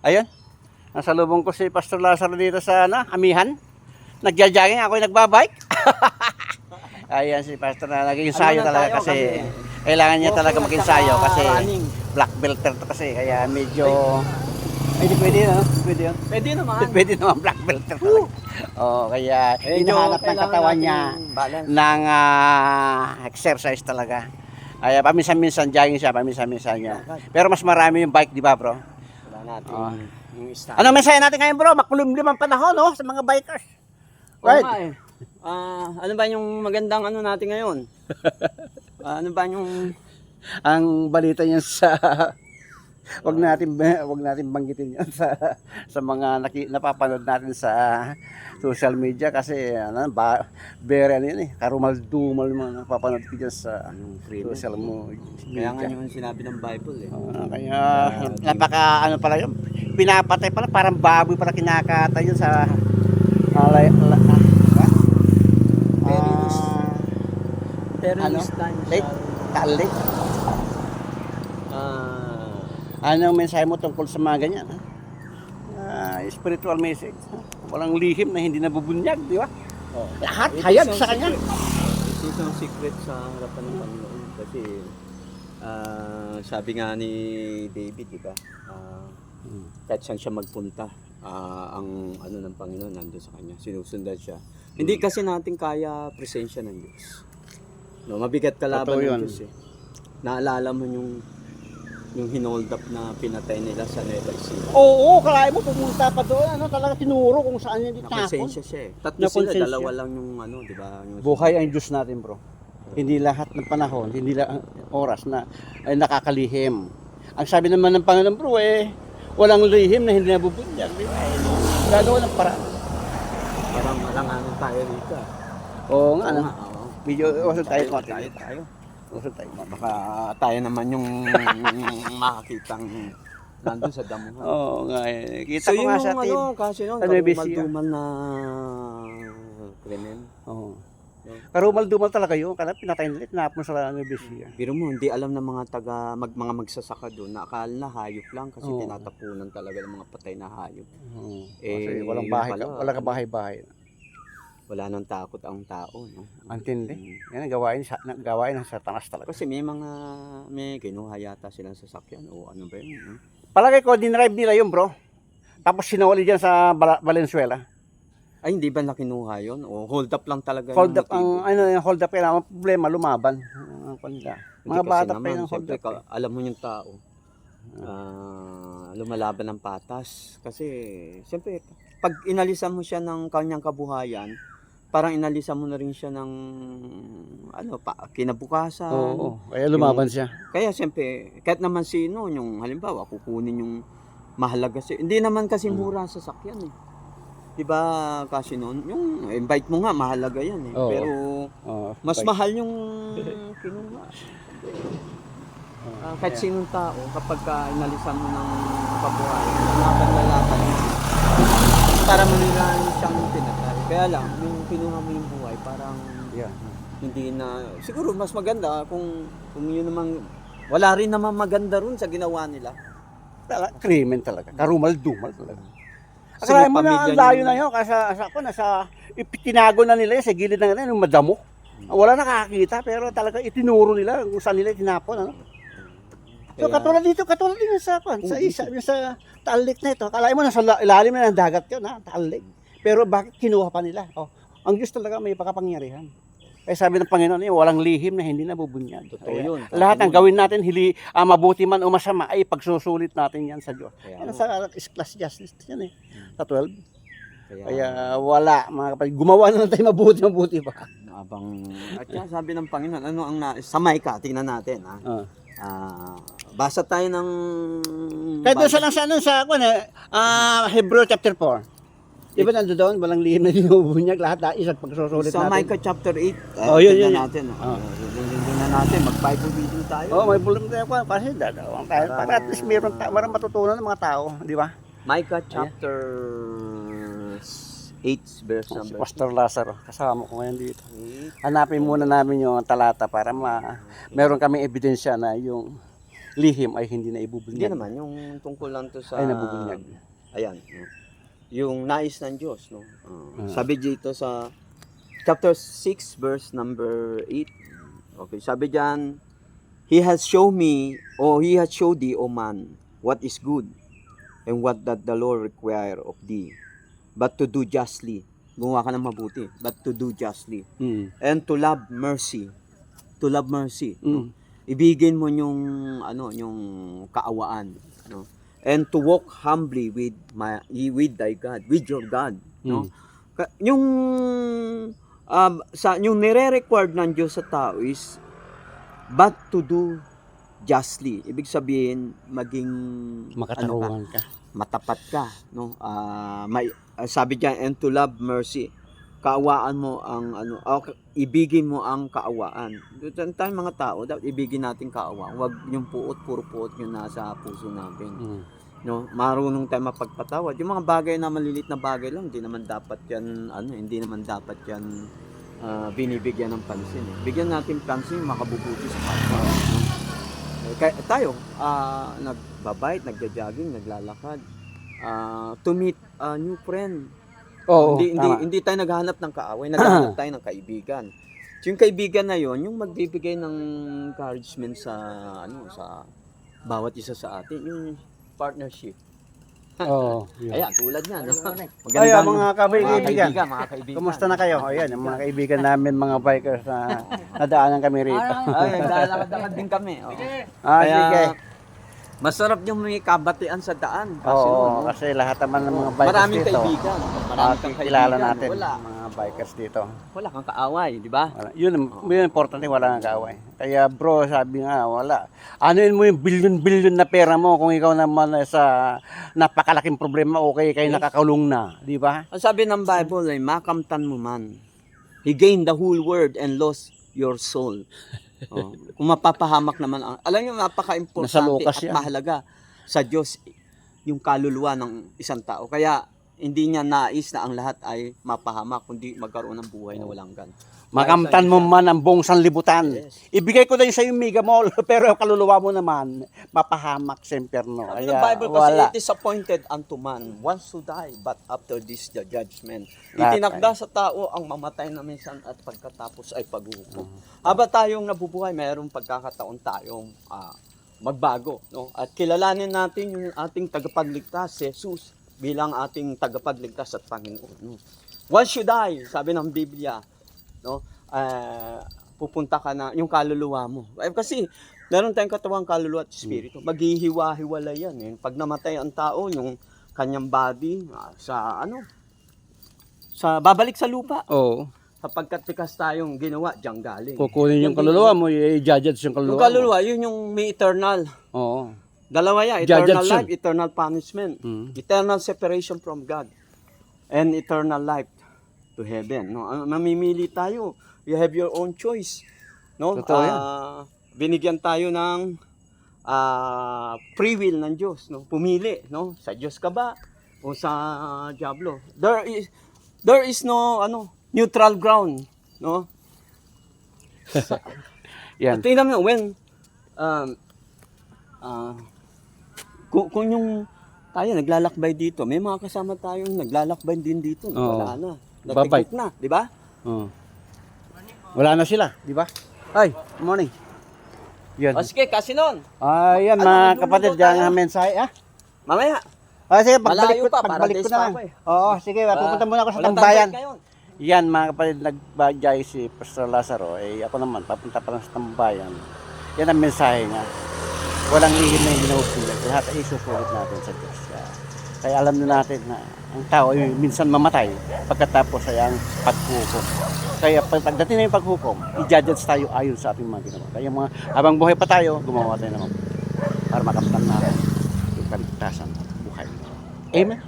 Ayun, nasa lubong ko si Pastor Lazaro dito sa Amihan. Nagja-jogging, ako yung nagbabike. Ayan si Pastor na nag-ensayo talaga kasi kailangan niya talaga mag-ensayo kasi black belter to kasi kaya medyo hindi pwede na, pwede yun. Pwede naman. Pwede naman black belter talaga. Oh, kaya hinahanap ng katawan niya ng exercise talaga. Kaya paminsan-minsan jogging siya, paminsan-minsan niya. Pero mas marami yung bike, di ba, bro? Wala natin yung style. Ano mensahe natin ngayon, bro? Makulimlim ang panahon, no, sa mga bikers. Right. Ano ba yung magandang ano natin ngayon? Ano ba yung Ang balita niya sa wag natin banggitin 'yan sa mga napapanood natin sa social media kasi very ano yun karumal-dumal mga napapanood ko dyan sa social media. kaya nga yung sinabi ng Bible eh. Kaya napaka ano pala yun, pinapatay pala parang baboy pala kinakatay yun sa Perilous time late talik. Anong mensahe mo tungkol sa mga ganyan? Spiritual message. Walang lihim na hindi nabubunyag, di ba? Lahat hayag sa kanya. Ito yung secret sa harapan ng Panginoon kasi sabi nga ni David, di ba? Kahit saan siya magpunta, ang ano ng Panginoon nandoon sa kanya, sinusundan siya. Hindi kasi natin kaya presensya ng Diyos. No, mabigat kalaban ng Diyos eh. Naalala mo yung hinold up na pinatay nila sa Nueva Ecija. Oo, kalahin mo pumunta pa doon, talaga tinuro kung saan niya ditapon. Nakonsensya siya eh. Tatlo sila, dalawa lang yung ano, di ba? Buhay ang Diyos natin, bro. Hindi lahat ng panahon, hindi lahat oras na ay nakakalihim. Ang sabi naman ng Panginoon, bro, walang lihim na hindi nabubunyag. Di ba? Gagawa ng paraan. Parang malanganin tayo dito. Oo nga, ano? Medyo usod tayo. Usod tayo. Baka tayo naman yung makakitang nandun sa damuhan. Oo nga Kita ko nga sa team. Kasi yung karumal-dumal na krimen. Oo. Karumal-dumal talaga yun. Kaya pinatay nila, tinapon sa Nuevesia. Pero mo, hindi alam ng mga mga magsasaka doon na akala na hayop lang kasi tinatapunan talaga ng mga patay na hayop. Kasi walang bahay, wala ka bahay-bahay. Wala nang takot ang tao, no? Antindi. Yan ang gawain ng Satanas talaga. Kasi may kinuha yata silang sasakyan o ano ba yun, no? Palagay ko, dinrive nila yun, bro. Tapos sinawali dyan sa Valenzuela. Ay, hindi ba nakinuha yun? O hold up lang talaga hold up, hold up yan. Ang problema, lumaban. Mga bata pa yun ang hold up. Alam mo yung tao, lumalaban ng patas. Kasi, siyempre, pag inalisan mo siya ng kanyang kabuhayan, parang inalisan mo na rin siya ng kinabukasan. Oo, kaya lumaban siya. Kaya siyempre, kahit naman sino, yung halimbawa, kukunin yung mahalaga siya. Hindi naman kasi mura sa sasakyan eh. Diba kasi noon, yung invite mo nga, mahalaga yan eh. Oo. Pero mas mahal yung kinuha. Kahit sinong tao, kapag inalisan mo ng kabuhayan, lalaban para manilaan siyang pinatay. Kaya lang, yung kinuha mo yung buhay, parang hindi na, siguro mas maganda kung yun naman, wala rin naman maganda ron sa ginawa nila. Krimen talaga, karumal-dumal talaga. Akalain mo na ang layo na yun, kasi tinago na nila yun sa gilid ng yung madamo. Wala nakakita, pero talaga itinuro nila kung saan nila itinapon. Ano? So katulad din sa Taal Lake na ito. Akalain mo nasa ilalim na ng dagat yun, Taal Lake. Pero bakit kinuha pa nila? Ang Diyos talaga may pagkapangyarihan. Kaya sabi ng Panginoon, walang lihim na hindi nabubunyag. Totoo yun. Lahat ng gawin natin, mabuti man o masama, ay pagsusulit natin yan sa Diyos. Yan sa Ecclesiastes yan sa 12. Kaya wala, mga kapatid, gumawa na tayo mabuti pa. At yan, sabi ng Panginoon, sa Micah, tingnan natin. Basa tayo ng... Kahit doon sa Hebrew chapter 4. Di ba nando doon, walang lihim na dinubunyag, lahat isang pagsusulit natin. Sa Micah chapter 8, yun. natin. Tingnan natin, mag-Bible reading tayo. May bulong tayo kasi dadawang tayo. Para at least meron matutunan ng mga tao, di ba? Micah chapter 8, verse Si number Pastor Lazaro, kasama ko ngayon dito. Hanapin muna namin yung talata para meron kaming ebidensya na yung lihim ay hindi na Hindi ibubunyag. naman, yung tungkol lang to sa... Ay nabubunyag. Ayan. No? Yung nais ng Diyos. No? Sabi dito sa chapter 6, verse number 8. Okay, sabi diyan, He has shown me, or He has showed thee, O man, what is good, and what that the Lord require of thee, but to do justly. Gumawa ka ng mabuti, but to do justly. Mm. And to love mercy. To love mercy. No? Mm. Ibigin mo yung yung kaawaan, no? And to walk humbly with thy God, with your God, no? Yung yung nire-required ng Diyos sa tao is but to do justly. Ibig sabihin maging Makatarungan ka. matapat ka, no? Sabi diyan, and to love mercy. Kaawaan mo ang ibigin mo ang kaawaan. Doon tayong mga tao, dapat ibigin natin kaawaan. Huwag yung puro puot yung nasa puso natin. No, marunong tayo mapagpatawad. Yung mga bagay na maliliit na bagay lang, hindi naman dapat yan binibigyan ng pansin. Bigyan natin pansin yung makabubuti sa kapwa. Kaya tayo, nagbabike, nagja-jogging, naglalakad, to meet a new friend. Oo, Hindi tayo naghahanap ng kaaway, naghahanap tayo ng kaibigan. So, yung kaibigan na yon, yung magbibigay ng encouragement sa bawat isa sa atin, yung partnership. Oo. Ayan, tulad niyan. Ayan, mga kaibigan. Mga kaibigan. Kumusta na kayo? Ayan, yung mga kaibigan namin, mga bikers na nadaanan kami rito. Ay, naglalakad din kami. Oo. Sige. Masarap yung may kabatian sa daan. Oo, kasi lahat naman ng mga bikers maraming dito. kaibigan. Maraming kang Kilala kaibigan. natin, Wala. mga bikers dito. Wala kang kaaway, di ba? Yun importante, wala kang kaaway. Kaya bro, sabi nga, wala. Anuin mo yung bilyon-bilyon na pera mo kung ikaw naman sa napakalaking problema, okay, kayo nakakulong na, di ba? Ang sabi ng Bible ay, makamtan mo man. He gained the whole world and lost your soul. Kung mapapahamak naman, alam niyo, napaka-importante at mahalaga sa Diyos yung kaluluwa ng isang tao. Kaya, hindi niya nais na ang lahat ay mapahamak, kundi magkaroon ng buhay na walang gan. Makamtan mo man ang buong sanlibutan. Yes. Ibigay ko din sa yung mega mall, pero kaluluwa mo naman, mapahamak sa impyerno. Ang Kaya, Bible kasi, wala. it is appointed unto man once to die, but after this the judgment. Lahat Itinakda sa tao ang mamatay na minsan at pagkatapos ay paghuhukom. Haba tayong nabubuhay, mayroong pagkakataon tayong magbago. No? At kilalanin natin yung ating tagapagligtas, si Jesus, bilang ating tagapagligtas at Panginoon. No? Once you die, sabi ng Biblia, no? Pupunta ka na, yung kaluluwa mo. Kasi, meron tayong katawang kaluluwa at espiritu. Maghihiwa-hiwala yan. Pag namatay ang tao, yung kanyang body, babalik sa lupa. Oo. Sapagkat tikas tayong ginawa, diyan galing. Kukunin yung kaluluwa mo, i-judge yung kaluluwa Yung kaluluwa, yun yung may eternal. Oo. Dalawa yan, eternal Judge life, eternal punishment. Eternal separation from God. And eternal life to heaven. No? Mamimili tayo. You have your own choice. No? Totoo yan. Binigyan tayo ng free will ng Diyos. No? Pumili. No? Sa Diyos ka ba? O sa Diablo? There is no neutral ground. No? Yan. Tingnan mo, when kung yung tayo naglalakbay dito, may mga kasama tayong naglalakbay din dito. Oo. Wala na. Babay. Natikot na, di ba? Oo. Wala na sila, di ba? Ay, morning. Yan. O sige, kasi nun. Ayan, Ano, mga magluluto kapatid, tayo? dyan ang mensahe. Mamaya. Sige, Malayo pa, pagbalik ko Paradise pa na. ako eh. Oo, sige, pupunta muna ako sa Walang tambayan. tangkay ngayon. Yan, mga kapatid, nagbajay si Pastor Lazaro. Ako naman, papunta pa lang sa tambayan. Yan ang mensahe niya. Walang lihim na hinusulat. Lahat ay isusulit natin sa Diyos. Kaya alam na natin na ang tao ay minsan mamatay pagkatapos ay ang paghukom. Kaya pagdating na yung paghukom, i-judge tayo ayon sa ating mga ginawa. Kaya habang buhay pa tayo, gumawa tayo naman para makamtan natin yung kaligtasan ng buhay. Amen?